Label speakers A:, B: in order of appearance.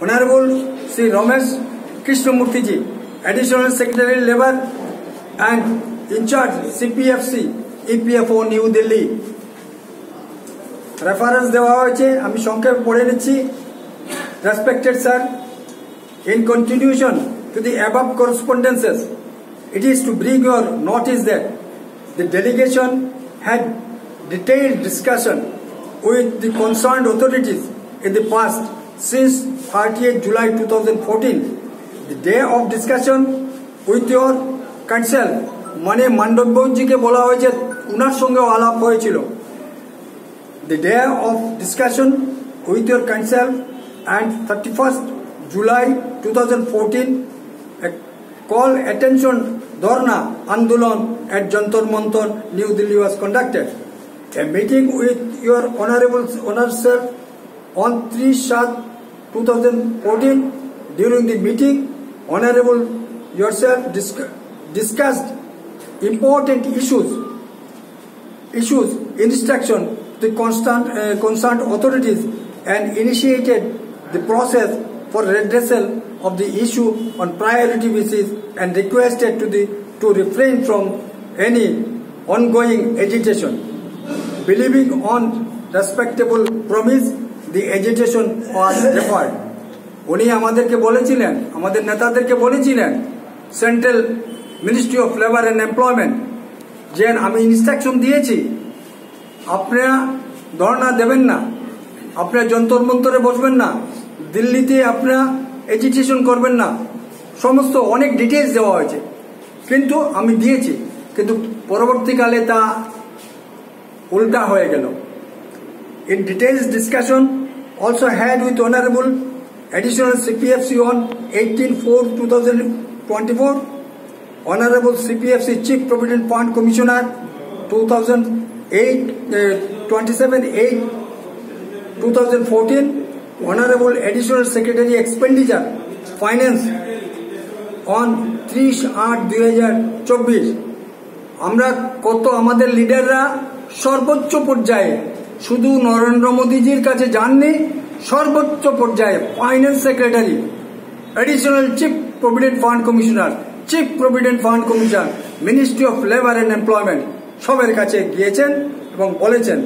A: Honorable Sri Ramesh Krishnamurthy ji, Additional Secretary Labor and in charge CPFC EPFO New Delhi. Reference দেওয়া হয়েছে, আমি সংক্ষেপে পড়ে নিচ্ছি। Respected sir, in continuation to the above correspondences, it is to bring your notice that the delegation had detailed discussion with the concerned authorities in the past since 30th July 2014. The day of discussion with your counsel, মানে মান্ডব্যজিকে বলা হয়েছে উনার সঙ্গেও আলাপ হয়েছিল। The day of discussion with your counsel and 31st July 2014, a call attention Dharna Andolan at Jantar Mantar, New Delhi was conducted. A meeting with your Honorable Sir on 3/7/2014. During the meeting, Honorable yourself discussed important issues, instruction to the concerned authorities and initiated the process for redressal of the issue on priority basis and requested to refrain from any ongoing agitation. Believing on respectable promise, the agitation was deferred. উনি আমাদেরকে বলেছিলেন, আমাদের নেতাদেরকে বলেছিলেন central ministry of labour and employment যে আমি instruction দিয়েছি, আপনারা ধর্ণা দেবেন না, আপনারা যন্তর মন্তরে বসবেন না, দিল্লিতে আপনারা এজিটেশন করবেন না, সমস্ত অনেক ডিটেলস দেওয়া হয়েছে। কিন্তু আমি দিয়েছি, কিন্তু পরবর্তীকালে তা উল্টা হয়ে গেল। In details discussion also had with Honorable Additional CPFC on 18/4/2024, Honorable CPFC Chief Provident Fund Commissioner 27/8/2014, Honorable Additional Secretary Expenditure Finance on 3/8/2024। আমরা কত আমাদের লিডাররা সর্বোচ্চ পর্যায়ে শুধু নরেন্দ্র মোদীজির কাছে যাননি, সর্বোচ্চ পর্যায়ে finance secretary, additional chief provident fund commissioner, chief provident fund commissioner, ministry of labour and employment সবের কাছে গিয়েছেন এবং বলেছেন